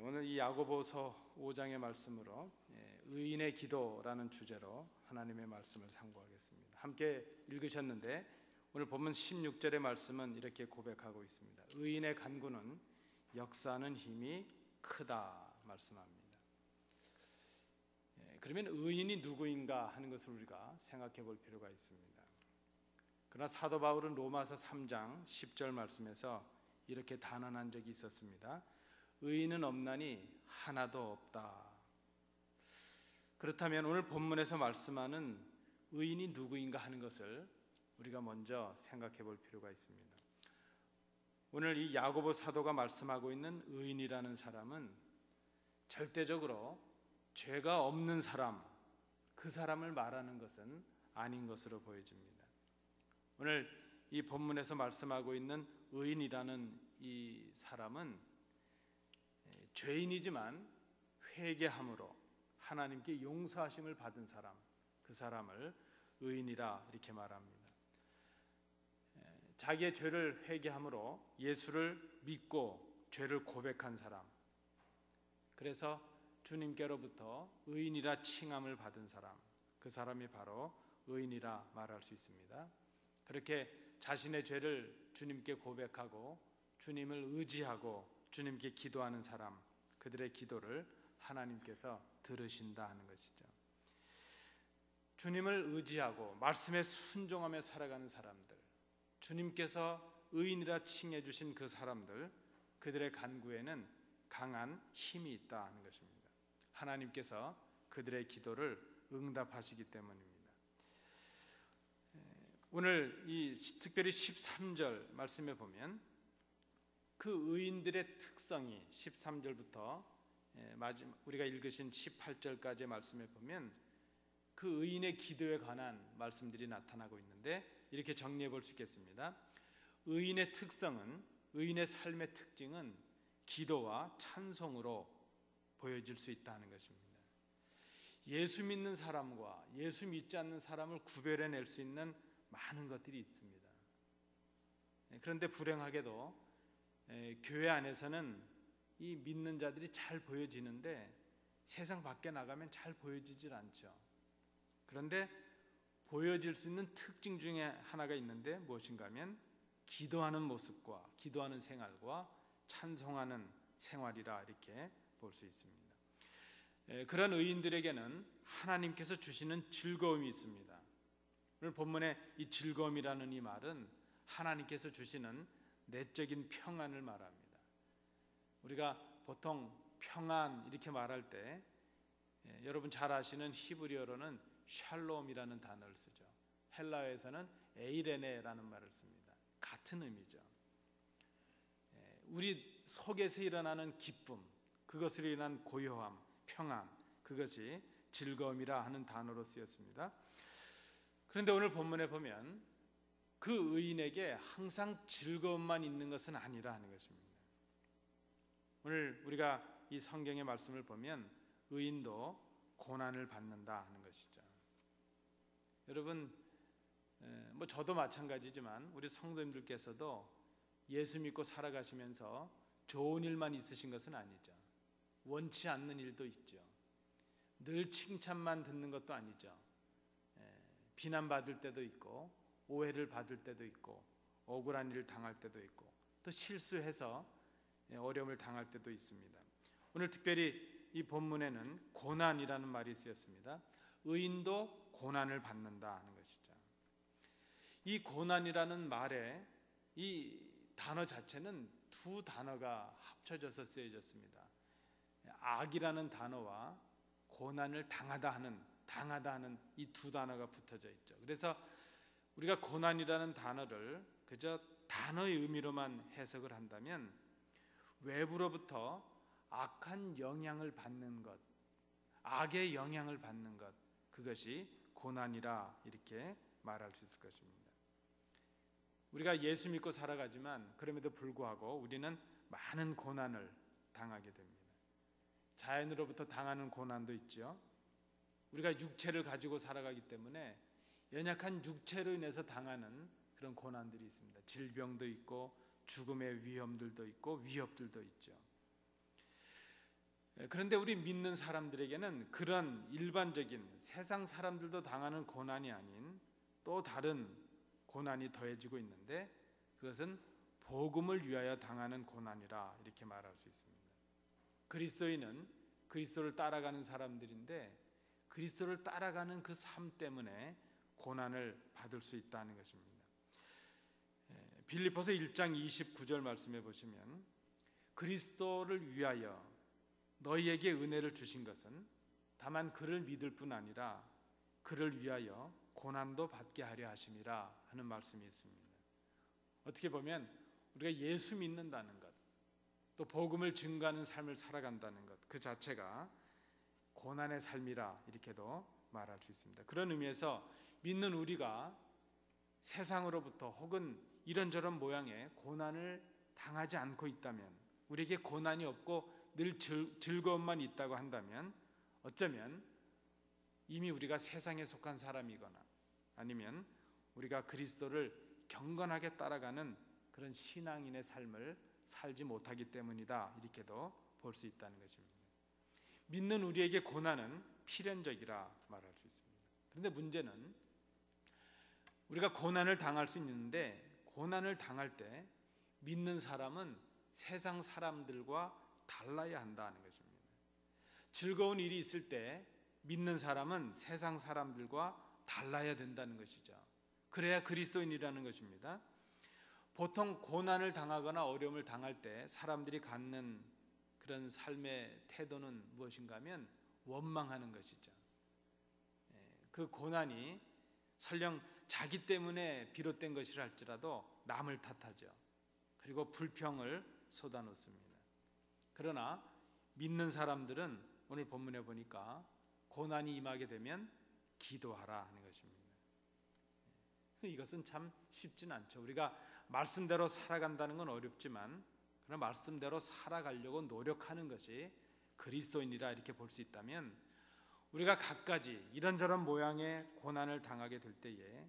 오늘 이 야고보서 5장의 말씀으로 의인의 기도라는 주제로 하나님의 말씀을 상고하겠습니다. 함께 읽으셨는데 오늘 본문 16절의 말씀은 이렇게 고백하고 있습니다. 의인의 간구는 역사하는 힘이 크다 말씀합니다. 그러면 의인이 누구인가 하는 것을 우리가 생각해 볼 필요가 있습니다. 그러나 사도 바울은 로마서 3장 10절 말씀에서 이렇게 단언한 적이 있었습니다. 의인은 없나니 하나도 없다. 그렇다면 오늘 본문에서 말씀하는 의인이 누구인가 하는 것을 우리가 먼저 생각해 볼 필요가 있습니다. 오늘 이 야고보 사도가 말씀하고 있는 의인이라는 사람은 절대적으로 죄가 없는 사람, 그 사람을 말하는 것은 아닌 것으로 보여집니다. 오늘 이 본문에서 말씀하고 있는 의인이라는 이 사람은 죄인이지만 회개함으로 하나님께 용서하심을 받은 사람, 그 사람을 의인이라 이렇게 말합니다. 자기의 죄를 회개함으로 예수를 믿고 죄를 고백한 사람, 그래서 주님께로부터 의인이라 칭함을 받은 사람, 그 사람이 바로 의인이라 말할 수 있습니다. 그렇게 자신의 죄를 주님께 고백하고 주님을 의지하고 주님께 기도하는 사람, 그들의 기도를 하나님께서 들으신다 하는 것이죠. 주님을 의지하고 말씀에 순종하며 살아가는 사람들, 주님께서 의인이라 칭해 주신 그 사람들, 그들의 간구에는 강한 힘이 있다 하는 것입니다. 하나님께서 그들의 기도를 응답하시기 때문입니다. 오늘 이 특별히 13절 말씀에 보면 그 의인들의 특성이 13절부터 우리가 읽으신 18절까지의 말씀에 보면 그 의인의 기도에 관한 말씀들이 나타나고 있는데 이렇게 정리해 볼 수 있겠습니다. 의인의 특성은, 의인의 삶의 특징은 기도와 찬송으로 보여질 수 있다는 것입니다. 예수 믿는 사람과 예수 믿지 않는 사람을 구별해낼 수 있는 많은 것들이 있습니다. 그런데 불행하게도 교회 안에서는 이 믿는 자들이 잘 보여지는데 세상 밖에 나가면 잘 보여지질 않죠. 그런데 보여질 수 있는 특징 중에 하나가 있는데 무엇인가 하면 기도하는 모습과 기도하는 생활과 찬송하는 생활이라 이렇게 볼 수 있습니다. 그런 의인들에게는 하나님께서 주시는 즐거움이 있습니다. 오늘 본문의 이 즐거움이라는 이 말은 하나님께서 주시는 내적인 평안을 말합니다. 우리가 보통 평안 이렇게 말할 때 여러분 잘 아시는 히브리어로는 샬롬이라는 단어를 쓰죠. 헬라어에서는 에이레네라는 말을 씁니다. 같은 의미죠. 우리 속에서 일어나는 기쁨, 그것으로 인한 고요함, 평안, 그것이 즐거움이라 하는 단어로 쓰였습니다. 그런데 오늘 본문에 보면 그 의인에게 항상 즐거움만 있는 것은 아니라 하는 것입니다. 오늘 우리가 이 성경의 말씀을 보면 의인도 고난을 받는다 하는 것이죠. 여러분, 저도 마찬가지지만 우리 성도님들께서도 예수 믿고 살아가시면서 좋은 일만 있으신 것은 아니죠. 원치 않는 일도 있죠. 늘 칭찬만 듣는 것도 아니죠. 비난받을 때도 있고 오해를 받을 때도 있고 억울한 일을 당할 때도 있고 또 실수해서 어려움을 당할 때도 있습니다. 오늘 특별히 이 본문에는 고난이라는 말이 쓰였습니다. 의인도 고난을 받는다 하는 것이죠. 이 고난이라는 말에 이 단어 자체는 두 단어가 합쳐져서 쓰여졌습니다. 악이라는 단어와 고난을 당하다 하는 이 두 단어가 붙어져 있죠. 그래서 우리가 고난이라는 단어를 그저 단어의 의미로만 해석을 한다면 외부로부터 악한 영향을 받는 것, 악의 영향을 받는 것, 그것이 고난이라 이렇게 말할 수 있을 것입니다. 우리가 예수 믿고 살아가지만 그럼에도 불구하고 우리는 많은 고난을 당하게 됩니다. 자연으로부터 당하는 고난도 있죠. 우리가 육체를 가지고 살아가기 때문에 연약한 육체로 인해서 당하는 그런 고난들이 있습니다. 질병도 있고 죽음의 위험들도 있고 위협들도 있죠. 그런데 우리 믿는 사람들에게는 그런 일반적인 세상 사람들도 당하는 고난이 아닌 또 다른 고난이 더해지고 있는데, 그것은 복음을 위하여 당하는 고난이라 이렇게 말할 수 있습니다. 그리스도인은 그리스도를 따라가는 사람들인데 그리스도를 따라가는 그 삶 때문에 고난을 받을 수 있다는 것입니다. 빌립보서 1장 29절 말씀해 보시면, 그리스도를 위하여 너희에게 은혜를 주신 것은 다만 그를 믿을 뿐 아니라 그를 위하여 고난도 받게 하려 하심이라 하는 말씀이 있습니다. 어떻게 보면 우리가 예수 믿는다는 것, 또 복음을 증거하는 삶을 살아간다는 것, 그 자체가 고난의 삶이라 이렇게도 말할 수 있습니다. 그런 의미에서 믿는 우리가 세상으로부터 혹은 이런저런 모양의 고난을 당하지 않고 있다면, 우리에게 고난이 없고 늘 즐거움만 있다고 한다면, 어쩌면 이미 우리가 세상에 속한 사람이거나 아니면 우리가 그리스도를 경건하게 따라가는 그런 신앙인의 삶을 살지 못하기 때문이다, 이렇게도 볼 수 있다는 것입니다. 믿는 우리에게 고난은 필연적이라 말할 수 있습니다. 그런데 문제는 우리가 고난을 당할 수 있는데, 고난을 당할 때 믿는 사람은 세상 사람들과 달라야 한다는 것입니다. 즐거운 일이 있을 때 믿는 사람은 세상 사람들과 달라야 된다는 것이죠. 그래야 그리스도인이라는 것입니다. 보통 고난을 당하거나 어려움을 당할 때 사람들이 갖는 그런 삶의 태도는 무엇인가 하면 원망하는 것이죠. 그 고난이 설령 자기 때문에 비롯된 것이라 할지라도 남을 탓하죠. 그리고 불평을 쏟아놓습니다. 그러나 믿는 사람들은 오늘 본문에 보니까 고난이 임하게 되면 기도하라 하는 것입니다. 이것은 참 쉽진 않죠. 우리가 말씀대로 살아간다는 건 어렵지만, 그러나 말씀대로 살아가려고 노력하는 것이 그리스도인이라 이렇게 볼 수 있다면, 우리가 갖가지 이런저런 모양의 고난을 당하게 될 때에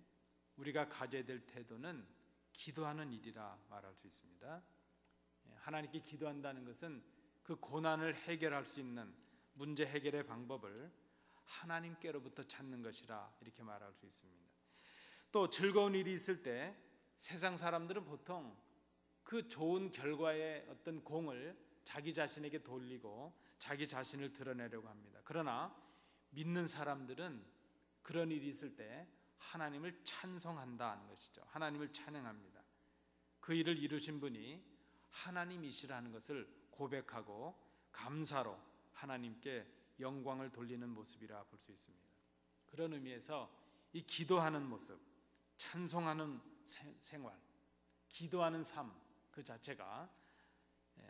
우리가 가져야 될 태도는 기도하는 일이라 말할 수 있습니다. 하나님께 기도한다는 것은 그 고난을 해결할 수 있는 문제 해결의 방법을 하나님께로부터 찾는 것이라 이렇게 말할 수 있습니다. 또 즐거운 일이 있을 때 세상 사람들은 보통 그 좋은 결과의 어떤 공을 자기 자신에게 돌리고 자기 자신을 드러내려고 합니다. 그러나 믿는 사람들은 그런 일이 있을 때 하나님을 찬송한다는 것이죠. 하나님을 찬양합니다. 그 일을 이루신 분이 하나님이시라는 것을 고백하고 감사로 하나님께 영광을 돌리는 모습이라 볼 수 있습니다. 그런 의미에서 이 기도하는 모습, 찬송하는 생활, 기도하는 삶 그 자체가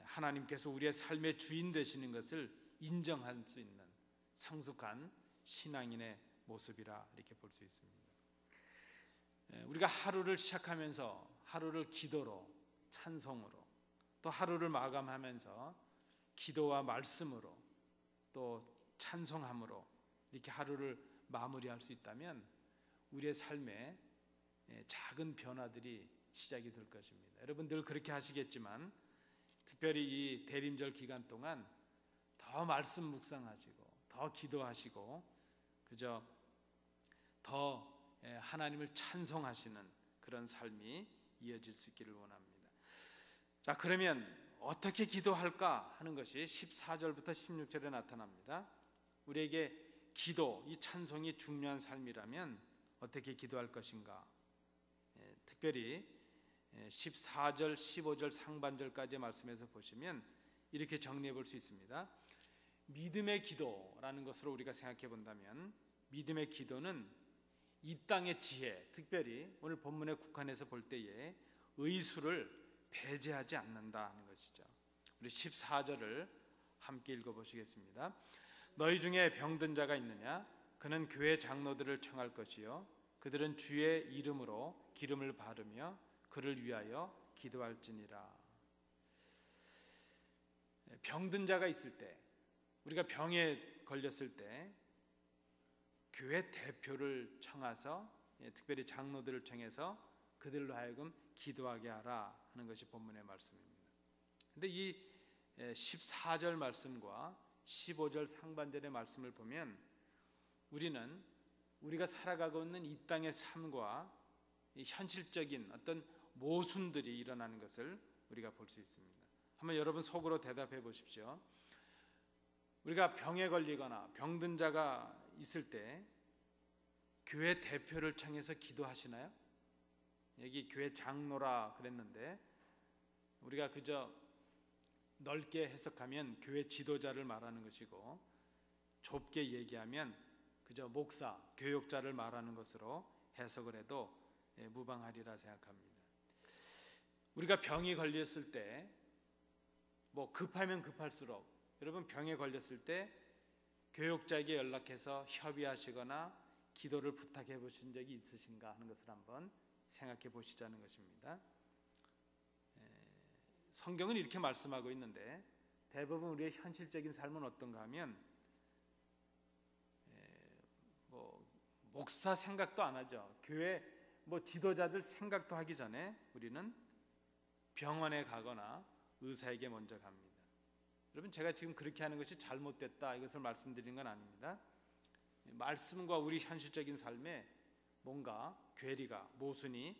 하나님께서 우리의 삶의 주인 되시는 것을 인정할 수 있는 성숙한 신앙인의 모습이라 이렇게 볼 수 있습니다. 우리가 하루를 시작하면서 하루를 기도로, 찬송으로, 또 하루를 마감하면서 기도와 말씀으로 또 찬송함으로 이렇게 하루를 마무리할 수 있다면 우리의 삶에 작은 변화들이 시작이 될 것입니다. 여러분 늘 그렇게 하시겠지만 특별히 이 대림절 기간 동안 더 말씀 묵상하시고 더 기도하시고 그저 더 하나님을 찬송하시는 그런 삶이 이어질 수 있기를 원합니다. 자, 그러면 어떻게 기도할까 하는 것이 14절부터 16절에 나타납니다. 우리에게 기도, 이 찬송이 중요한 삶이라면 어떻게 기도할 것인가? 특별히 14절, 15절 상반절까지의 말씀에서 보시면 이렇게 정리해 볼 수 있습니다. 믿음의 기도라는 것으로 우리가 생각해 본다면 믿음의 기도는 이 땅의 지혜, 특별히 오늘 본문에 국한해서 볼 때에 의수를 배제하지 않는다는 것이죠. 우리 14절을 함께 읽어보시겠습니다. 너희 중에 병든 자가 있느냐? 그는 교회 장로들을 청할 것이요 그들은 주의 이름으로 기름을 바르며 그를 위하여 기도할지니라. 병든 자가 있을 때, 우리가 병에 걸렸을 때 교회 대표를 청하서 특별히 장로들을 청해서 그들로 하여금 기도하게 하라 하는 것이 본문의 말씀입니다. 그런데 이 14절 말씀과 15절 상반절의 말씀을 보면 우리가 살아가고 있는 이 땅의 삶과 현실적인 어떤 모순들이 일어나는 것을 우리가 볼 수 있습니다. 한번 여러분 속으로 대답해 보십시오. 우리가 병에 걸리거나 병든 자가 있을 때 교회 대표를 청해서 기도하시나요? 여기 교회 장로라 그랬는데 우리가 그저 넓게 해석하면 교회 지도자를 말하는 것이고 좁게 얘기하면 그저 목사, 교역자를 말하는 것으로 해석을 해도 무방하리라 생각합니다. 우리가 병이 걸렸을 때 급하면 급할수록 여러분 병에 걸렸을 때 교역자에게 연락해서 협의하시거나 기도를 부탁해 보신 적이 있으신가 하는 것을 한번 생각해 보시자는 것입니다. 성경은 이렇게 말씀하고 있는데 대부분 우리의 현실적인 삶은 어떤가 하면 목사 생각도 안 하죠. 교회 지도자들 생각도 하기 전에 우리는 병원에 가거나 의사에게 먼저 갑니다. 여러분 제가 지금 그렇게 하는 것이 잘못됐다 이것을 말씀드리는 건 아닙니다. 말씀과 우리 현실적인 삶에 뭔가 괴리가 모순이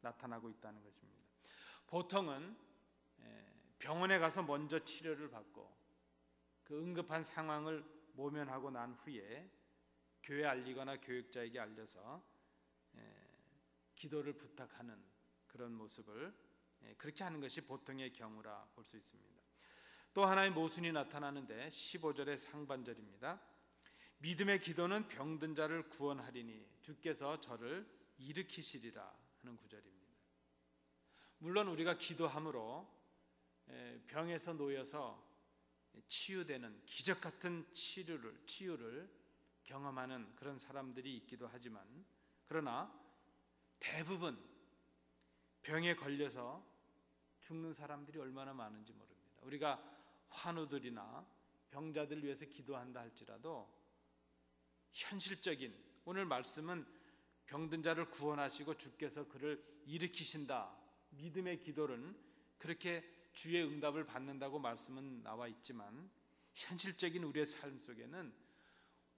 나타나고 있다는 것입니다. 보통은 병원에 가서 먼저 치료를 받고 그 응급한 상황을 모면하고 난 후에 교회 알리거나 교육자에게 알려서 기도를 부탁하는 그런 모습을 그렇게 하는 것이 보통의 경우라 볼 수 있습니다. 또 하나의 모순이 나타나는데 15절의 상반절입니다. 믿음의 기도는 병든 자를 구원하리니 주께서 저를 일으키시리라 하는 구절입니다. 물론 우리가 기도함으로 병에서 놓여서 치유되는 기적 같은 치유를 경험하는 그런 사람들이 있기도 하지만 그러나 대부분 병에 걸려서 죽는 사람들이 얼마나 많은지 모릅니다. 우리가 환우들이나 병자들을 위해서 기도한다 할지라도 현실적인 오늘 말씀은 병든 자를 구원하시고 주께서 그를 일으키신다. 믿음의 기도는 그렇게 주의 응답을 받는다고 말씀은 나와 있지만 현실적인 우리의 삶 속에는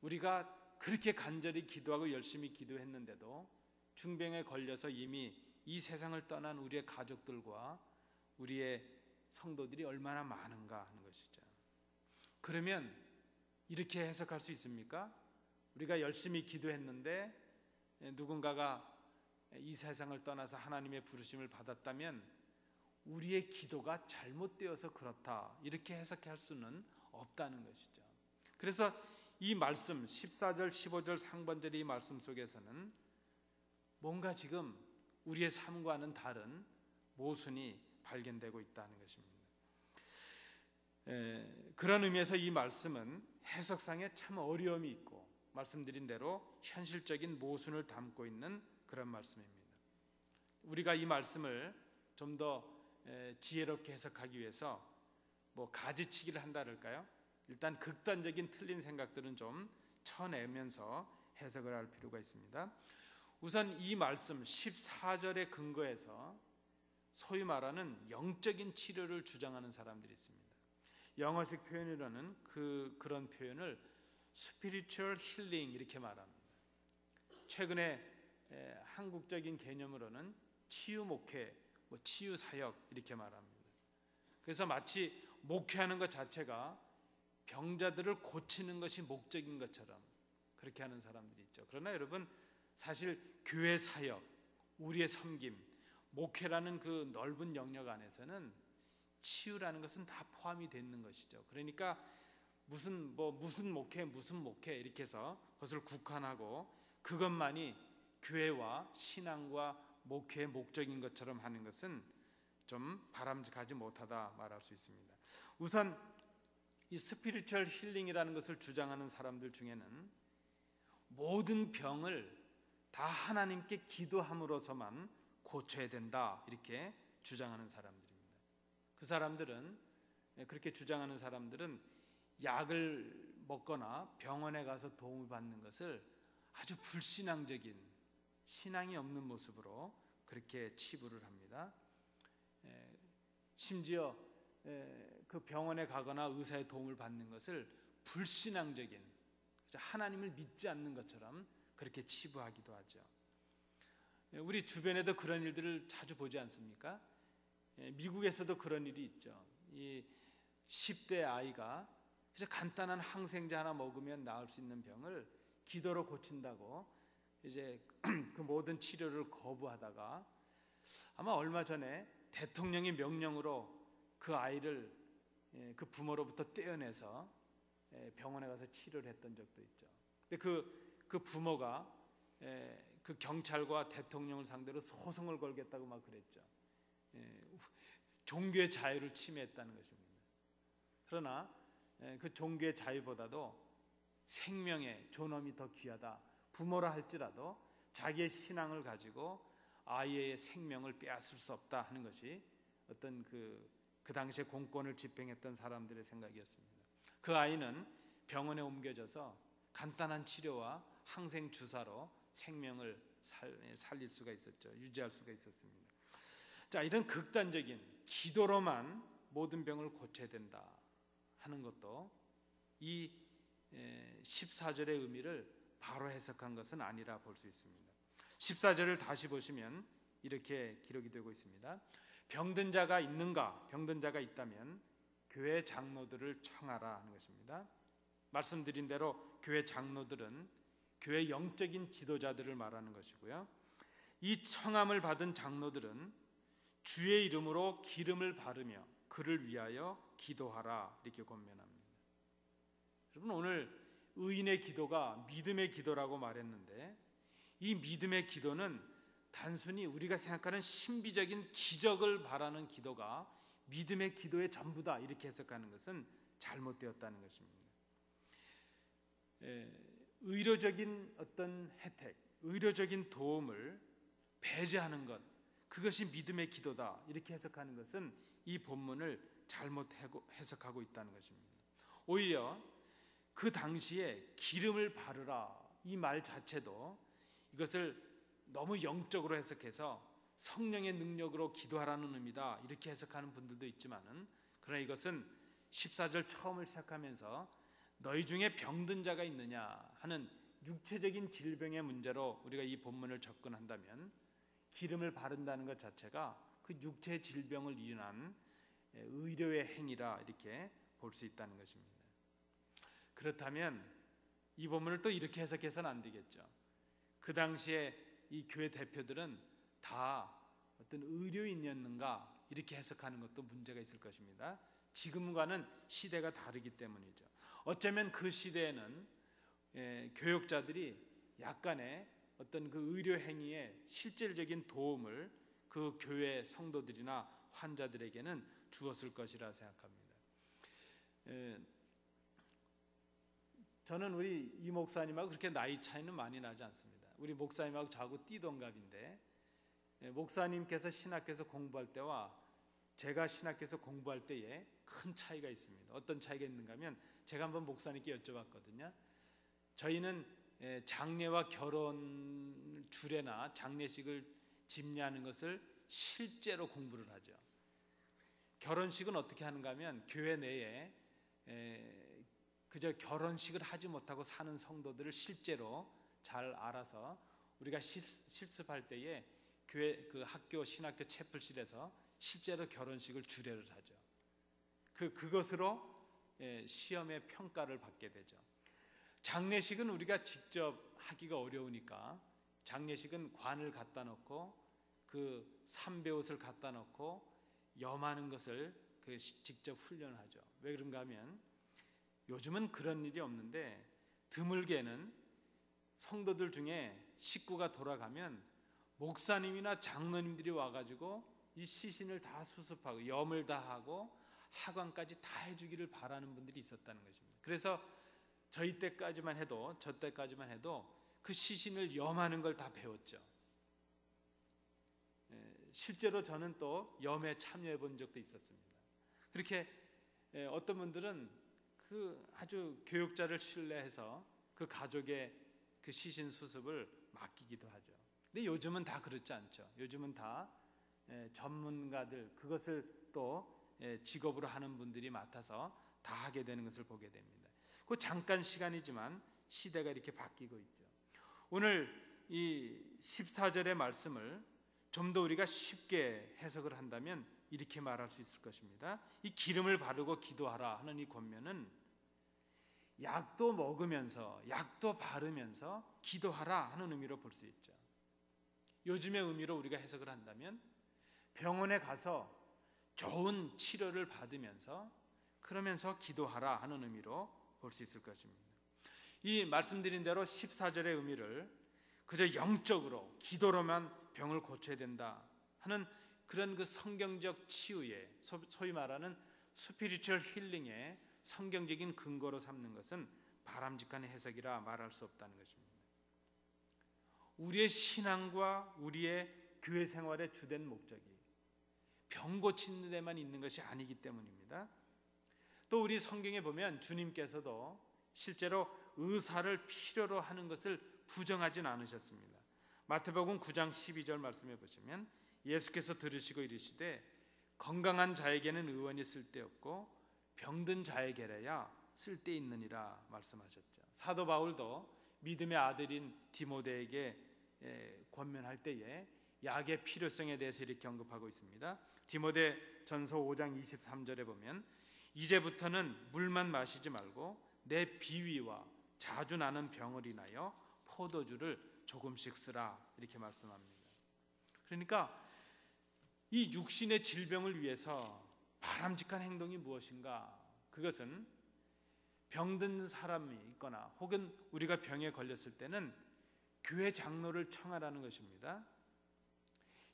우리가 그렇게 간절히 기도하고 열심히 기도했는데도 중병에 걸려서 이미 이 세상을 떠난 우리의 가족들과 우리의 성도들이 얼마나 많은가 하는 것이죠. 그러면 이렇게 해석할 수 있습니까? 우리가 열심히 기도했는데 누군가가 이 세상을 떠나서 하나님의 부르심을 받았다면 우리의 기도가 잘못되어서 그렇다 이렇게 해석할 수는 없다는 것이죠. 그래서 이 말씀 14절 15절 상반절의 이 말씀 속에서는 뭔가 지금 우리의 삶과는 다른 모순이 발견되고 있다는 것입니다. 그런 의미에서 이 말씀은 해석상에 참 어려움이 있고 말씀드린 대로 현실적인 모순을 담고 있는 그런 말씀입니다. 우리가 이 말씀을 좀 더 지혜롭게 해석하기 위해서 가지치기를 한다랄까요? 일단 극단적인 틀린 생각들은 좀 쳐내면서 해석을 할 필요가 있습니다. 우선 이 말씀 14절에 근거해서 소위 말하는 영적인 치료를 주장하는 사람들이 있습니다. 영어식 표현으로는 그런 표현을 spiritual healing 이렇게 말합니다. 최근에 한국적인 개념으로는 치유 목회, 치유 사역 이렇게 말합니다. 그래서 마치 목회하는 것 자체가 병자들을 고치는 것이 목적인 것처럼 그렇게 하는 사람들이 있죠. 그러나 여러분 사실 교회 사역, 우리의 섬김, 목회라는 그 넓은 영역 안에서는 치유라는 것은 다 포함이 되는 것이죠. 그러니까 무슨 목회 이렇게 해서 그것을 국한하고 그것만이 교회와 신앙과 목회의 목적인 것처럼 하는 것은 좀 바람직하지 못하다 말할 수 있습니다. 우선 이 스피리추얼 힐링이라는 것을 주장하는 사람들 중에는 모든 병을 다 하나님께 기도함으로서만 고쳐야 된다 이렇게 주장하는 사람들입니다. 그 사람들은 그렇게 주장하는 사람들은 약을 먹거나 병원에 가서 도움을 받는 것을 아주 불신앙적인 신앙이 없는 모습으로 그렇게 치부를 합니다. 심지어 그 병원에 가거나 의사의 도움을 받는 것을 불신앙적인, 하나님을 믿지 않는 것처럼 그렇게 치부하기도 하죠. 우리 주변에도 그런 일들을 자주 보지 않습니까? 미국에서도 그런 일이 있죠. 이 10대 아이가 간단한 항생제 하나 먹으면 나을 수 있는 병을 기도로 고친다고 이제 그 모든 치료를 거부하다가 아마 얼마 전에 대통령의 명령으로 그 아이를 그 부모로부터 떼어내서 병원에 가서 치료를 했던 적도 있죠. 근데 그 부모가 그 경찰과 대통령을 상대로 소송을 걸겠다고 막 그랬죠. 종교의 자유를 침해했다는 것입니다. 그러나 그 종교의 자유보다도 생명의 존엄이 더 귀하다. 부모라 할지라도 자기의 신앙을 가지고 아이의 생명을 빼앗을 수 없다 하는 것이 어떤 그 당시에 공권을 집행했던 사람들의 생각이었습니다. 그 아이는 병원에 옮겨져서 간단한 치료와 항생 주사로 생명을 살릴 수가 있었죠. 유지할 수가 있었습니다. 자, 이런 극단적인 기도로만 모든 병을 고쳐야 된다 하는 것도 이 14절의 의미를 바로 해석한 것은 아니라 볼 수 있습니다. 14절을 다시 보시면 이렇게 기록이 되고 있습니다. 병든 자가 있는가? 병든 자가 있다면 교회 장로들을 청하라 하는 것입니다. 말씀드린 대로 교회 장로들은 교회 영적인 지도자들을 말하는 것이고요. 이 청함을 받은 장로들은 주의 이름으로 기름을 바르며 그를 위하여 기도하라 이렇게 권면합니다. 여러분, 오늘 의인의 기도가 믿음의 기도라고 말했는데 이 믿음의 기도는 단순히 우리가 생각하는 신비적인 기적을 바라는 기도가 믿음의 기도의 전부다 이렇게 해석하는 것은 잘못되었다는 것입니다. 의료적인 어떤 혜택, 의료적인 도움을 배제하는 것, 그것이 믿음의 기도다 이렇게 해석하는 것은 이 본문을 잘못 해석하고 있다는 것입니다. 오히려 그 당시에 기름을 바르라 이 말 자체도 이것을 너무 영적으로 해석해서 성령의 능력으로 기도하라는 의미다 이렇게 해석하는 분들도 있지만은, 그러나 이것은 14절 처음을 시작하면서 너희 중에 병든 자가 있느냐 하는 육체적인 질병의 문제로 우리가 이 본문을 접근한다면 기름을 바른다는 것 자체가 그 육체 질병을 일어난 의료의 행위라 이렇게 볼 수 있다는 것입니다. 그렇다면 이 본문을 또 이렇게 해석해서는 안 되겠죠. 그 당시에 이 교회 대표들은 다 어떤 의료인이었는가 이렇게 해석하는 것도 문제가 있을 것입니다. 지금과는 시대가 다르기 때문이죠. 어쩌면 그 시대에는 교역자들이 약간의 어떤 그 의료 행위에 실질적인 도움을 그 교회 성도들이나 환자들에게는 주었을 것이라 생각합니다. 저는 우리 이 목사님하고 그렇게 나이 차이는 많이 나지 않습니다. 우리 목사님하고 저하고 띠동갑인데 목사님께서 신학교에서 공부할 때와 제가 신학교에서 공부할 때에 큰 차이가 있습니다. 어떤 차이가 있는가 하면 제가 한번 목사님께 여쭤봤거든요. 저희는 장례와 결혼 주례나 장례식을 집례하는 것을 실제로 공부를 하죠. 결혼식은 어떻게 하는가 하면 교회 내에 그저 결혼식을 하지 못하고 사는 성도들을 실제로 잘 알아서 우리가 실습할 때에 교회 그 학교 신학교 채플실에서 실제로 결혼식을 주례를 하죠. 그것으로 시험의 평가를 받게 되죠. 장례식은 우리가 직접 하기가 어려우니까 장례식은 관을 갖다 놓고 그 삼배옷을 갖다 놓고 염하는 것을 직접 훈련하죠. 왜 그런가 하면 요즘은 그런 일이 없는데 드물게는 성도들 중에 식구가 돌아가면 목사님이나 장로님들이 와가지고 이 시신을 다 수습하고 염을 다 하고 하관까지 다 해주기를 바라는 분들이 있었다는 것입니다. 그래서 저희 때까지만 해도 저 때까지만 해도 그 시신을 염하는 걸 다 배웠죠. 실제로 저는 또 염에 참여해 본 적도 있었습니다. 그렇게 어떤 분들은 그 아주 교육자를 신뢰해서 그 가족의 그 시신 수습을 맡기기도 하죠. 근데 요즘은 다 그렇지 않죠. 요즘은 다 전문가들 그것을 또 직업으로 하는 분들이 맡아서 다 하게 되는 것을 보게 됩니다. 그 잠깐 시간이지만 시대가 이렇게 바뀌고 있죠. 오늘 이 14절의 말씀을 좀 더 우리가 쉽게 해석을 한다면 이렇게 말할 수 있을 것입니다. 이 기름을 바르고 기도하라 하는 이 권면은 약도 먹으면서 약도 바르면서 기도하라 하는 의미로 볼 수 있죠. 요즘의 의미로 우리가 해석을 한다면 병원에 가서 좋은 치료를 받으면서 그러면서 기도하라 하는 의미로 볼 수 있을 것입니다. 이 말씀드린 대로 14절의 의미를 그저 영적으로 기도로만 병을 고쳐야 된다 하는 그런 그 성경적 치유의 소위 말하는 스피리추얼 힐링의 성경적인 근거로 삼는 것은 바람직한 해석이라 말할 수 없다는 것입니다. 우리의 신앙과 우리의 교회 생활의 주된 목적이 병 고치는 데만 있는 것이 아니기 때문입니다. 또 우리 성경에 보면 주님께서도 실제로 의사를 필요로 하는 것을 부정하진 않으셨습니다. 마태복음 9장 12절 말씀해 보시면 예수께서 들으시고 이르시되 건강한 자에게는 의원이 쓸데없고 병든 자에게라야 쓸데있느니라 말씀하셨죠. 사도 바울도 믿음의 아들인 디모데에게 권면할 때에 약의 필요성에 대해서 이렇게 언급하고 있습니다. 디모데 전서 5장 23절에 보면 이제부터는 물만 마시지 말고 내 비위와 자주 나는 병을 인하여 포도주를 조금씩 쓰라 이렇게 말씀합니다. 그러니까 이 육신의 질병을 위해서 바람직한 행동이 무엇인가? 그것은 병든 사람이 있거나 혹은 우리가 병에 걸렸을 때는 교회 장로를 청하라는 것입니다.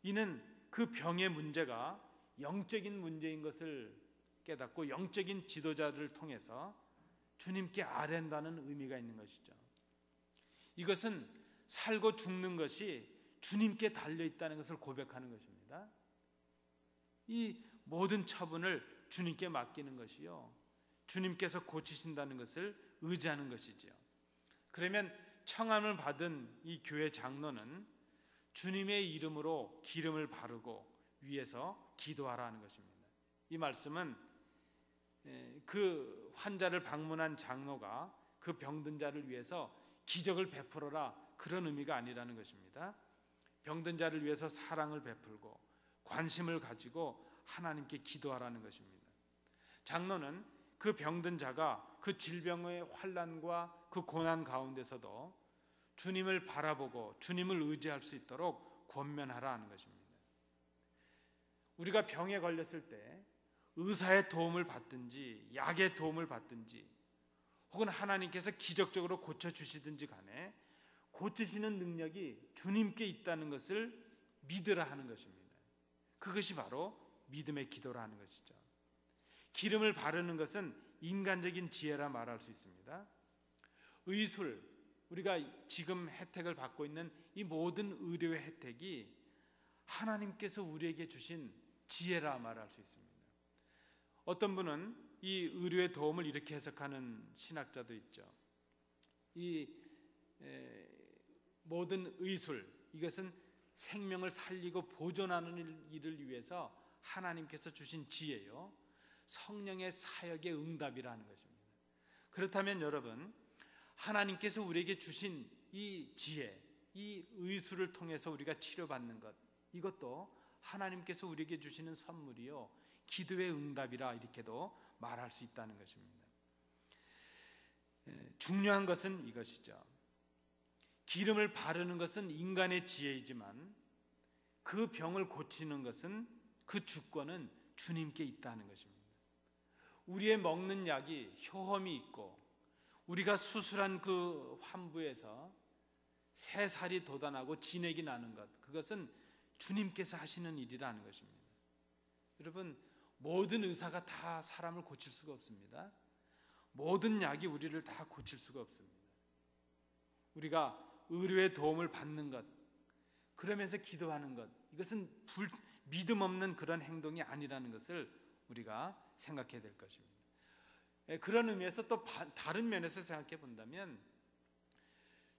이는 그 병의 문제가 영적인 문제인 것을 깨닫고 영적인 지도자를 통해서 주님께 아랜다는 의미가 있는 것이죠. 이것은 살고 죽는 것이 주님께 달려있다는 것을 고백하는 것입니다. 이 모든 처분을 주님께 맡기는 것이요, 주님께서 고치신다는 것을 의지하는 것이지요. 그러면 청함을 받은 이 교회 장로는 주님의 이름으로 기름을 바르고 위에서 기도하라는 것입니다. 이 말씀은 그 환자를 방문한 장로가 그 병든 자를 위해서 기적을 베풀어라 그런 의미가 아니라는 것입니다. 병든 자를 위해서 사랑을 베풀고 관심을 가지고 하나님께 기도하라는 것입니다. 장로는 그 병든 자가 그 질병의 환난과 그 고난 가운데서도 주님을 바라보고 주님을 의지할 수 있도록 권면하라 하는 것입니다. 우리가 병에 걸렸을 때 의사의 도움을 받든지 약의 도움을 받든지 혹은 하나님께서 기적적으로 고쳐주시든지 간에 고치시는 능력이 주님께 있다는 것을 믿으라 하는 것입니다. 그것이 바로 믿음의 기도라 하는 것이죠. 기름을 바르는 것은 인간적인 지혜라 말할 수 있습니다. 의술, 우리가 지금 혜택을 받고 있는 이 모든 의료의 혜택이 하나님께서 우리에게 주신 지혜라 말할 수 있습니다. 어떤 분은 이 의료의 도움을 이렇게 해석하는 신학자도 있죠. 이 모든 의술, 이것은 생명을 살리고 보존하는 일을 위해서 하나님께서 주신 지혜요, 성령의 사역의 응답이라는 것입니다. 그렇다면 여러분, 하나님께서 우리에게 주신 이 지혜, 이 의술을 통해서 우리가 치료받는 것, 이것도 하나님께서 우리에게 주시는 선물이요, 기도의 응답이라 이렇게도 말할 수 있다는 것입니다. 중요한 것은 이것이죠. 기름을 바르는 것은 인간의 지혜이지만 그 병을 고치는 것은, 그 주권은 주님께 있다는 것입니다. 우리의 먹는 약이 효험이 있고 우리가 수술한 그 환부에서 새살이 돋아나고 진액이 나는 것, 그것은 주님께서 하시는 일이라는 것입니다. 여러분, 모든 의사가 다 사람을 고칠 수가 없습니다. 모든 약이 우리를 다 고칠 수가 없습니다. 우리가 의료의 도움을 받는 것, 그러면서 기도하는 것, 이것은 믿음 없는 그런 행동이 아니라는 것을 우리가 생각해야 될 것입니다. 그런 의미에서 또 다른 면에서 생각해 본다면,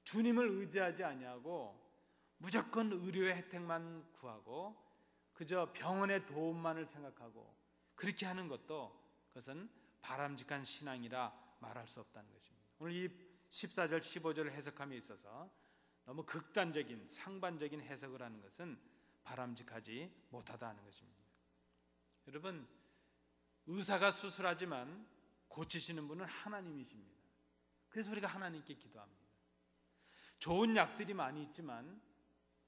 주님을 의지하지 아니하고 무조건 의료의 혜택만 구하고 그저 병원의 도움만을 생각하고 그렇게 하는 것도 그것은 바람직한 신앙이라 말할 수 없다는 것입니다. 오늘 이 14절 15절을 해석함에 있어서 너무 극단적인 상반적인 해석을 하는 것은 바람직하지 못하다는 것입니다. 여러분, 의사가 수술하지만 고치시는 분은 하나님이십니다. 그래서 우리가 하나님께 기도합니다. 좋은 약들이 많이 있지만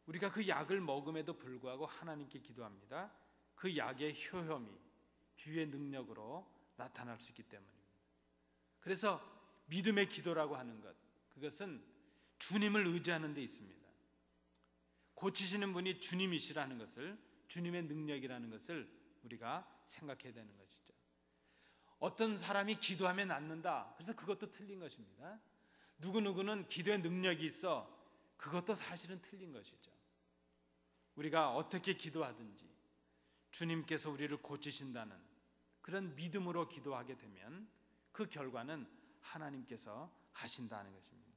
우리가 그 약을 먹음에도 불구하고 하나님께 기도합니다. 그 약의 효험이 주의 능력으로 나타날 수 있기 때문입니다. 그래서 믿음의 기도라고 하는 것, 그것은 주님을 의지하는 데 있습니다. 고치시는 분이 주님이시라는 것을, 주님의 능력이라는 것을 우리가 생각해야 되는 것이죠. 어떤 사람이 기도하면 낫는다, 그래서 그것도 틀린 것입니다. 누구누구는 기도의 능력이 있어, 그것도 사실은 틀린 것이죠. 우리가 어떻게 기도하든지 주님께서 우리를 고치신다는 그런 믿음으로 기도하게 되면 그 결과는 하나님께서 하신다는 것입니다.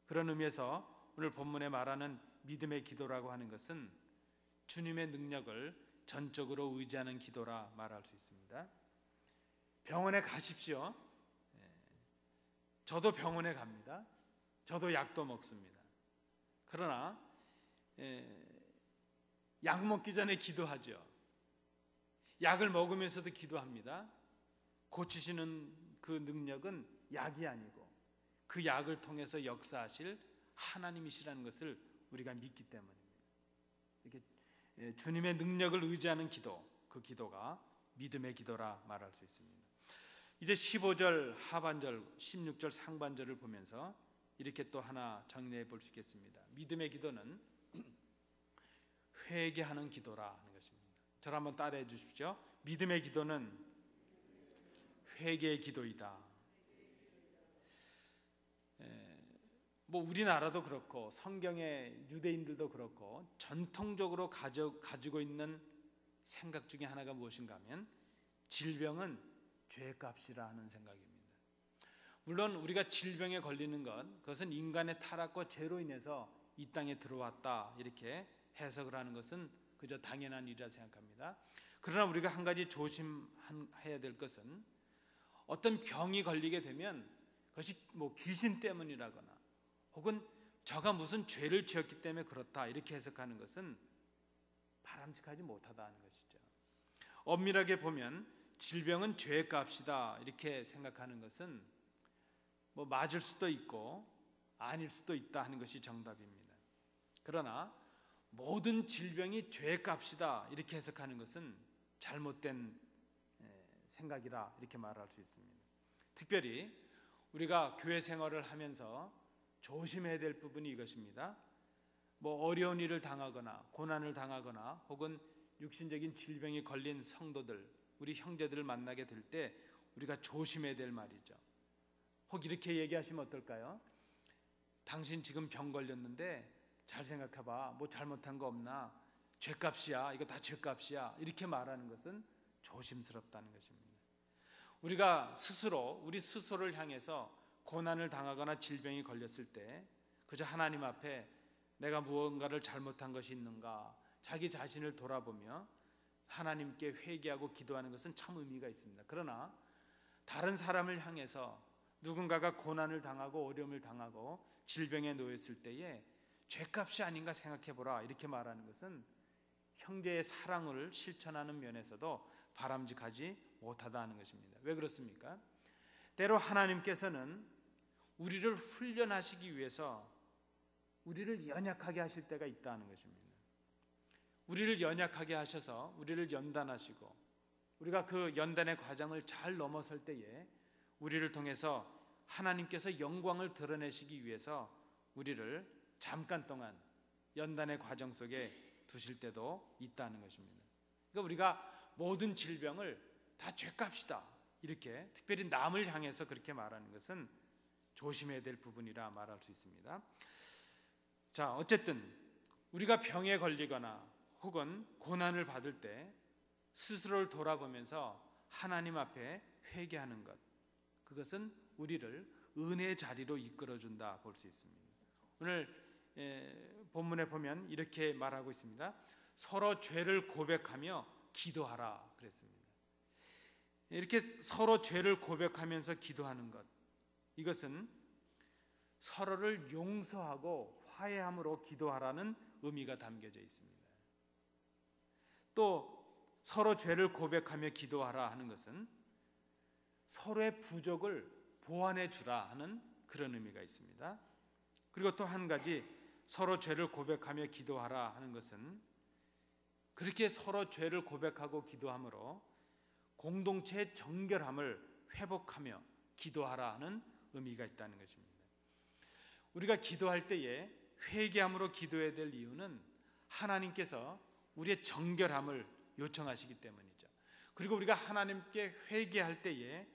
그런 의미에서 오늘 본문에 말하는 믿음의 기도라고 하는 것은 주님의 능력을 전적으로 의지하는 기도라 말할 수 있습니다. 병원에 가십시오. 저도 병원에 갑니다. 저도 약도 먹습니다. 그러나 약 먹기 전에 기도하죠. 약을 먹으면서도 기도합니다. 고치시는 그 능력은 약이 아니고 그 약을 통해서 역사하실 하나님이시라는 것을 우리가 믿기 때문입니다. 이렇게 주님의 능력을 의지하는 기도, 그 기도가 믿음의 기도라 말할 수 있습니다. 이제 15절 하반절, 16절 상반절을 보면서 이렇게 또 하나 정리해 볼 수 있겠습니다. 믿음의 기도는 회개하는 기도라 하는 것입니다. 저를 한번 따라해 주십시오. 믿음의 기도는 회개의 기도이다. 뭐 우리나라도 그렇고 성경의 유대인들도 그렇고 전통적으로 가지고 있는 생각 중에 하나가 무엇인가 하면 질병은 죄값이라 하는 생각입니다. 물론 우리가 질병에 걸리는 것, 그것은 인간의 타락과 죄로 인해서 이 땅에 들어왔다 이렇게 해석을 하는 것은 그저 당연한 일이라 생각합니다. 그러나 우리가 한 가지 조심해야 될 것은 어떤 병이 걸리게 되면 그것이 뭐 귀신 때문이라거나 혹은 저가 무슨 죄를 지었기 때문에 그렇다 이렇게 해석하는 것은 바람직하지 못하다는 것이죠. 엄밀하게 보면 질병은 죄값이다 이렇게 생각하는 것은 뭐 맞을 수도 있고 아닐 수도 있다 하는 것이 정답입니다. 그러나 모든 질병이 죄값이다 이렇게 해석하는 것은 잘못된 생각이라 이렇게 말할 수 있습니다. 특별히 우리가 교회 생활을 하면서 조심해야 될 부분이 이것입니다. 뭐 어려운 일을 당하거나 고난을 당하거나 혹은 육신적인 질병이 걸린 성도들, 우리 형제들을 만나게 될 때 우리가 조심해야 될 말이죠. 혹 이렇게 얘기하시면 어떨까요? 당신 지금 병 걸렸는데 잘 생각해봐. 뭐 잘못한 거 없나? 죄값이야. 이거 다 죄값이야. 이렇게 말하는 것은 조심스럽다는 것입니다. 우리가 우리 스스로를 향해서 고난을 당하거나 질병이 걸렸을 때 그저 하나님 앞에 내가 무언가를 잘못한 것이 있는가 자기 자신을 돌아보며 하나님께 회개하고 기도하는 것은 참 의미가 있습니다. 그러나 다른 사람을 향해서 누군가가 고난을 당하고 어려움을 당하고 질병에 놓였을 때에 죄값이 아닌가 생각해보라 이렇게 말하는 것은 형제의 사랑을 실천하는 면에서도 바람직하지 못하다는 것입니다. 왜 그렇습니까? 때로 하나님께서는 우리를 훈련하시기 위해서 우리를 연약하게 하실 때가 있다는 것입니다. 우리를 연약하게 하셔서 우리를 연단하시고 우리가 그 연단의 과정을 잘 넘어설 때에 우리를 통해서 하나님께서 영광을 드러내시기 위해서 우리를 잠깐 동안 연단의 과정 속에 두실 때도 있다는 것입니다. 그러니까 우리가 모든 질병을 다 죄값이다 이렇게 특별히 남을 향해서 그렇게 말하는 것은 조심해야 될 부분이라 말할 수 있습니다. 자, 어쨌든 우리가 병에 걸리거나 혹은 고난을 받을 때 스스로를 돌아보면서 하나님 앞에 회개하는 것, 그것은 우리를 은혜의 자리로 이끌어준다 볼 수 있습니다. 오늘 본문에 보면 이렇게 말하고 있습니다. 서로 죄를 고백하며 기도하라 그랬습니다. 이렇게 서로 죄를 고백하면서 기도하는 것, 이것은 서로를 용서하고 화해함으로 기도하라는 의미가 담겨져 있습니다. 또 서로 죄를 고백하며 기도하라 하는 것은 서로의 부족을 보완해 주라 하는 그런 의미가 있습니다. 그리고 또 한 가지, 서로 죄를 고백하며 기도하라 하는 것은 그렇게 서로 죄를 고백하고 기도함으로 공동체의 정결함을 회복하며 기도하라 하는 의미가 있다는 것입니다. 우리가 기도할 때에 회개함으로 기도해야 될 이유는 하나님께서 우리의 정결함을 요청하시기 때문이죠. 그리고 우리가 하나님께 회개할 때에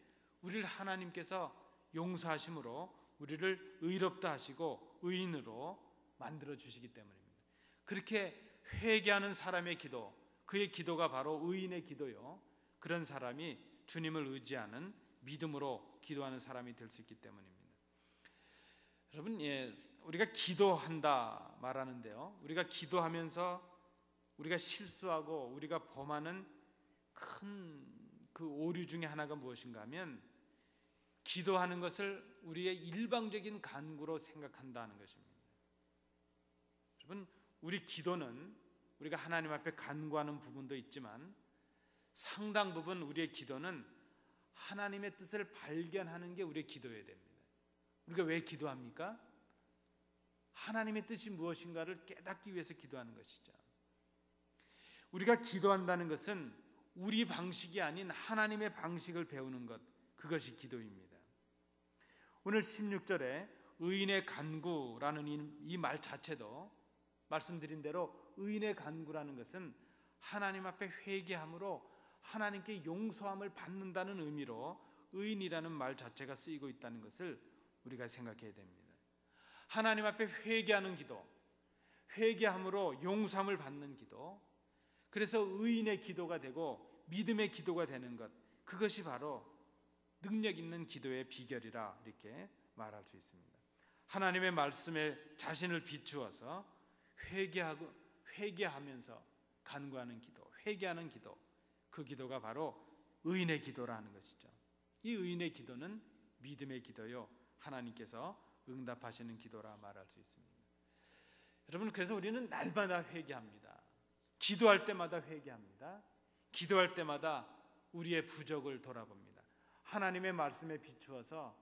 우리를 하나님께서 용서하심으로 우리를 의롭다 하시고 의인으로 만들어 주시기 때문입니다. 그렇게 회개하는 사람의 기도, 그의 기도가 바로 의인의 기도요, 그런 사람이 주님을 의지하는 믿음으로 기도하는 사람이 될 수 있기 때문입니다. 여러분, 우리가 기도한다 말하는데요, 우리가 기도하면서 우리가 실수하고 우리가 범하는 큰 그 오류 중에 하나가 무엇인가 하면 기도하는 것을 우리의 일방적인 간구로 생각한다는 것입니다. 여러분, 우리 기도는 우리가 하나님 앞에 간구하는 부분도 있지만 상당 부분 우리의 기도는 하나님의 뜻을 발견하는 게 우리의 기도여야 됩니다. 우리가 왜 기도합니까? 하나님의 뜻이 무엇인가를 깨닫기 위해서 기도하는 것이죠. 우리가 기도한다는 것은 우리 방식이 아닌 하나님의 방식을 배우는 것, 그것이 기도입니다. 오늘 16절에 의인의 간구라는 이 말 자체도 말씀드린 대로 의인의 간구라는 것은 하나님 앞에 회개함으로 하나님께 용서함을 받는다는 의미로 의인이라는 말 자체가 쓰이고 있다는 것을 우리가 생각해야 됩니다. 하나님 앞에 회개하는 기도, 회개함으로 용서함을 받는 기도, 그래서 의인의 기도가 되고 믿음의 기도가 되는 것, 그것이 바로 능력 있는 기도의 비결이라 이렇게 말할 수 있습니다. 하나님의 말씀에 자신을 비추어서 회개하면서 간구하는 기도, 회개하는 기도, 그 기도가 바로 의인의 기도라는 것이죠. 이 의인의 기도는 믿음의 기도요, 하나님께서 응답하시는 기도라 말할 수 있습니다. 여러분, 그래서 우리는 날마다 회개합니다. 기도할 때마다 회개합니다. 기도할 때마다 우리의 부족을 돌아봅니다. 하나님의 말씀에 비추어서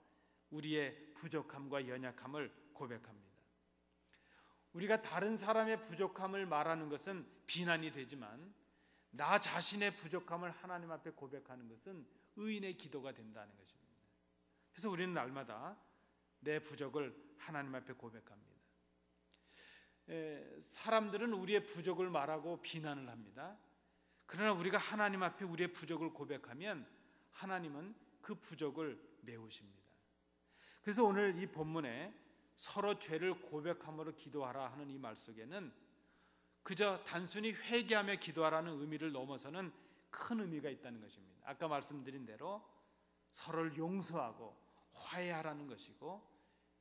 우리의 부족함과 연약함을 고백합니다. 우리가 다른 사람의 부족함을 말하는 것은 비난이 되지만 나 자신의 부족함을 하나님 앞에 고백하는 것은 의인의 기도가 된다는 것입니다. 그래서 우리는 날마다 내 부족을 하나님 앞에 고백합니다. 사람들은 우리의 부족을 말하고 비난을 합니다. 그러나 우리가 하나님 앞에 우리의 부족을 고백하면 하나님은 그 부족을 메우십니다. 그래서 오늘 이 본문에 서로 죄를 고백함으로 기도하라 하는 이 말 속에는 그저 단순히 회개하며 기도하라는 의미를 넘어서는 큰 의미가 있다는 것입니다. 아까 말씀드린 대로 서로를 용서하고 화해하라는 것이고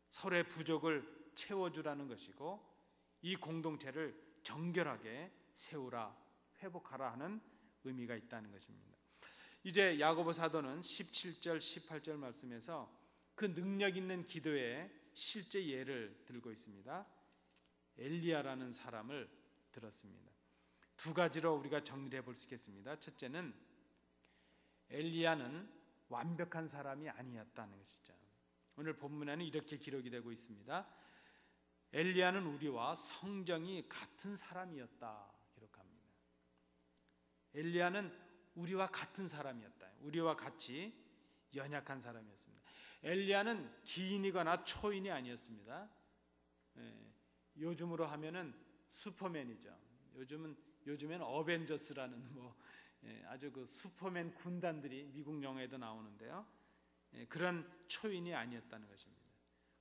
서로의 부족을 채워주라는 것이고 이 공동체를 정결하게 세우라, 회복하라 하는 의미가 있다는 것입니다. 이제 야고보 사도는 17절 18절 말씀에서 그 능력 있는 기도의 실제 예를 들고 있습니다. 엘리야라는 사람을 들었습니다. 두 가지로 우리가 정리해 볼 수 있겠습니다. 첫째는 엘리야는 완벽한 사람이 아니었다는 것이죠. 오늘 본문에는 이렇게 기록이 되고 있습니다. 엘리야는 우리와 성정이 같은 사람이었다 기록합니다. 엘리야는 우리와 같은 사람이었다. 우리와 같이 연약한 사람이었습니다. 엘리야는 기인이거나 초인이 아니었습니다. 요즘으로 하면은 슈퍼맨이죠. 요즘엔 어벤져스라는 아주 그 슈퍼맨 군단들이 미국 영화에도 나오는데요. 그런 초인이 아니었다는 것입니다.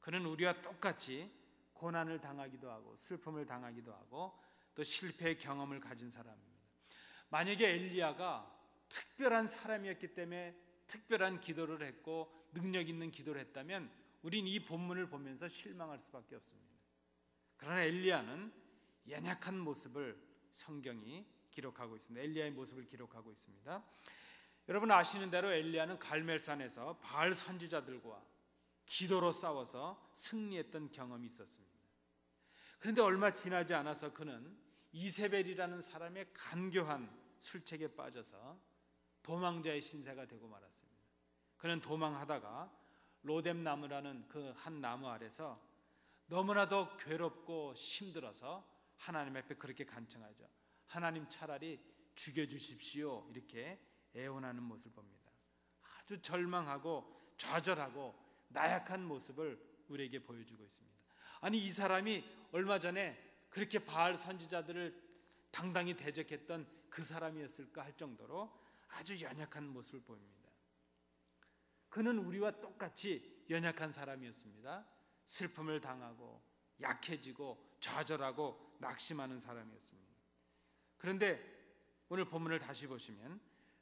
그는 우리와 똑같이 고난을 당하기도 하고 슬픔을 당하기도 하고 또 실패의 경험을 가진 사람입니다. 만약에 엘리야가 특별한 사람이었기 때문에 특별한 기도를 했고 능력 있는 기도를 했다면 우린 이 본문을 보면서 실망할 수밖에 없습니다. 그러나 엘리야는 연약한 모습을 성경이 기록하고 있습니다. 엘리야의 모습을 기록하고 있습니다. 여러분 아시는 대로 엘리야는 갈멜산에서 바알 선지자들과 기도로 싸워서 승리했던 경험이 있었습니다. 그런데 얼마 지나지 않아서 그는 이세벨이라는 사람의 간교한 술책에 빠져서 도망자의 신세가 되고 말았습니다. 그는 도망하다가 로뎀나무라는 그 한 나무 아래서 너무나도 괴롭고 힘들어서 하나님 앞에 그렇게 간청하죠. 하나님 차라리 죽여주십시오. 이렇게 애원하는 모습을 봅니다. 아주 절망하고 좌절하고 나약한 모습을 우리에게 보여주고 있습니다. 아니 이 사람이 얼마 전에 그렇게 바알 선지자들을 당당히 대적했던 그 사람이었을까 할 정도로 아주 연약한 모습을 보입니다. 그는 우리와 똑같이 연약한 사람이었습니다. 슬픔을 당하고 약해지고 좌절하고 낙심하는 사람이었습니다. 그런데 오늘 본문을 다시 보시면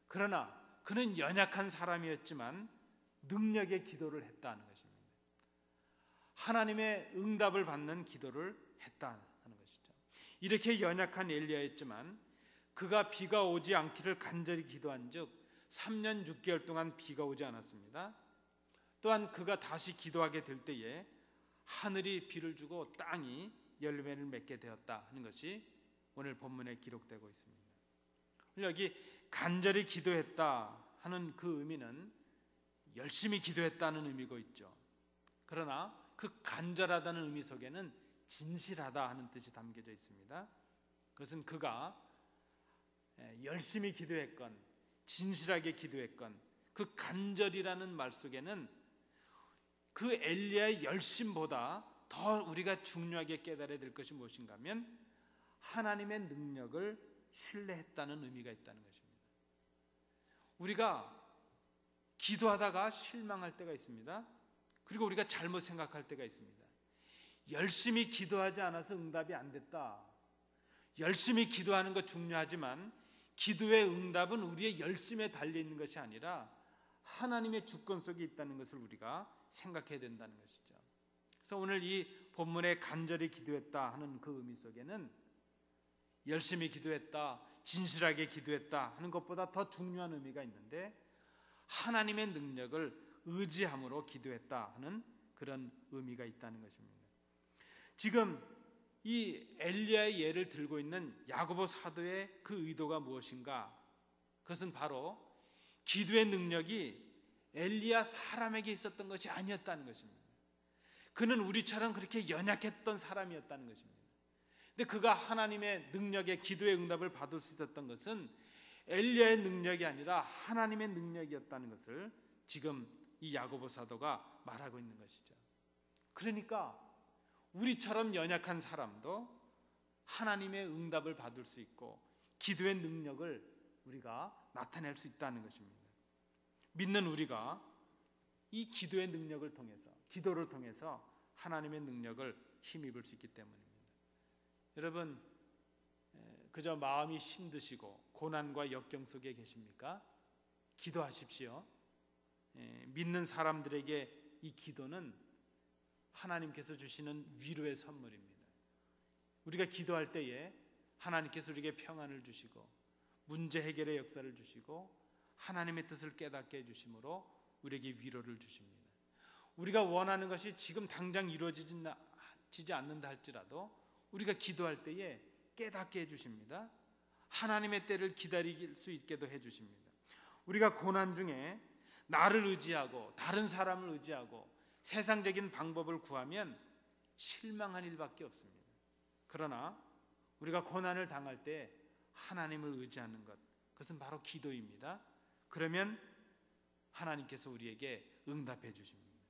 그러나 그는 연약한 사람이었지만 능력의 기도를 했다는 것입니다. 하나님의 응답을 받는 기도를 했다는 것이죠. 이렇게 연약한 엘리야였지만 그가 비가 오지 않기를 간절히 기도한 즉 3년 6개월 동안 비가 오지 않았습니다. 또한 그가 다시 기도하게 될 때에 하늘이 비를 주고 땅이 열매를 맺게 되었다 하는 것이 오늘 본문에 기록되고 있습니다. 여기 간절히 기도했다 하는 그 의미는 열심히 기도했다는 의미가 있죠. 그러나 그 간절하다는 의미 속에는 진실하다 하는 뜻이 담겨져 있습니다. 그것은 그가 열심히 기도했건 진실하게 기도했건 그 간절이라는 말 속에는 그 엘리야의 열심보다 더 우리가 중요하게 깨달아야 될 것이 무엇인가 하면 하나님의 능력을 신뢰했다는 의미가 있다는 것입니다. 우리가 기도하다가 실망할 때가 있습니다. 그리고 우리가 잘못 생각할 때가 있습니다. 열심히 기도하지 않아서 응답이 안 됐다. 열심히 기도하는 것 중요하지만 기도의 응답은 우리의 열심에 달려있는 것이 아니라 하나님의 주권 속에 있다는 것을 우리가 생각해야 된다는 것이죠. 그래서 오늘 이 본문에 간절히 기도했다 하는 그 의미 속에는 열심히 기도했다, 진실하게 기도했다 하는 것보다 더 중요한 의미가 있는데 하나님의 능력을 의지함으로 기도했다 하는 그런 의미가 있다는 것입니다. 지금 이 엘리야의 예를 들고 있는 야고보 사도의 그 의도가 무엇인가? 그것은 바로 기도의 능력이 엘리야 사람에게 있었던 것이 아니었다는 것입니다. 그는 우리처럼 그렇게 연약했던 사람이었다는 것입니다. 근데 그가 하나님의 능력에 기도의 응답을 받을 수 있었던 것은 엘리야의 능력이 아니라 하나님의 능력이었다는 것을 지금 이 야고보 사도가 말하고 있는 것이죠. 그러니까 우리처럼 연약한 사람도 하나님의 응답을 받을 수 있고 기도의 능력을 우리가 나타낼 수 있다는 것입니다. 믿는 우리가 이 기도의 능력을 통해서 기도를 통해서 하나님의 능력을 힘입을 수 있기 때문입니다. 여러분 그저 마음이 힘드시고 고난과 역경 속에 계십니까? 기도하십시오. 믿는 사람들에게 이 기도는 하나님께서 주시는 위로의 선물입니다. 우리가 기도할 때에 하나님께서 우리에게 평안을 주시고 문제 해결의 역사를 주시고 하나님의 뜻을 깨닫게 해주심으로 우리에게 위로를 주십니다. 우리가 원하는 것이 지금 당장 이루어지지 않는다 할지라도 우리가 기도할 때에 깨닫게 해주십니다. 하나님의 때를 기다릴 수 있게도 해주십니다. 우리가 고난 중에 나를 의지하고 다른 사람을 의지하고 세상적인 방법을 구하면 실망한 일밖에 없습니다. 그러나 우리가 고난을 당할 때 하나님을 의지하는 것, 그것은 바로 기도입니다. 그러면 하나님께서 우리에게 응답해 주십니다.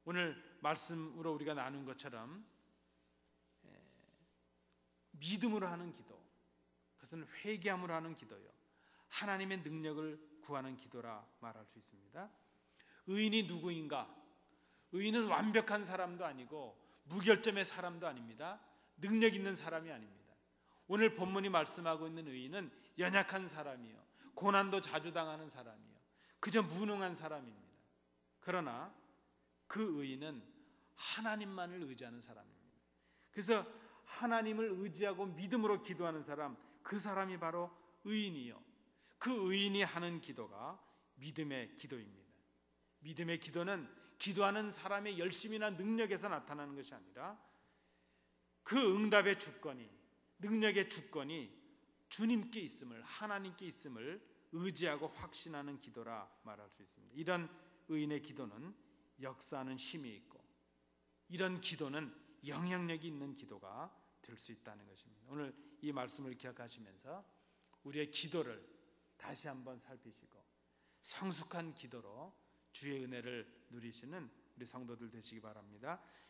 오늘 말씀으로 우리가 나눈 것처럼 믿음으로 하는 기도, 그것은 회개함으로 하는 기도요, 하나님의 능력을 구하는 기도라 말할 수 있습니다. 의인이 누구인가? 의인은 완벽한 사람도 아니고 무결점의 사람도 아닙니다. 능력 있는 사람이 아닙니다. 오늘 본문이 말씀하고 있는 의인은 연약한 사람이요, 고난도 자주 당하는 사람이요, 그저 무능한 사람입니다. 그러나 그 의인은 하나님만을 의지하는 사람입니다. 그래서 하나님을 의지하고 믿음으로 기도하는 사람, 그 사람이 바로 의인이요, 그 의인이 하는 기도가 믿음의 기도입니다. 믿음의 기도는 기도하는 사람의 열심이나 능력에서 나타나는 것이 아니라 그 응답의 주권이, 능력의 주권이 주님께 있음을, 하나님께 있음을 의지하고 확신하는 기도라 말할 수 있습니다. 이런 의인의 기도는 역사하는 힘이 있고, 이런 기도는 영향력이 있는 기도가 될 수 있다는 것입니다. 오늘 이 말씀을 기억하시면서 우리의 기도를 다시 한번 살피시고 성숙한 기도로 주의 은혜를 누리시는 우리 성도들 되시기 바랍니다.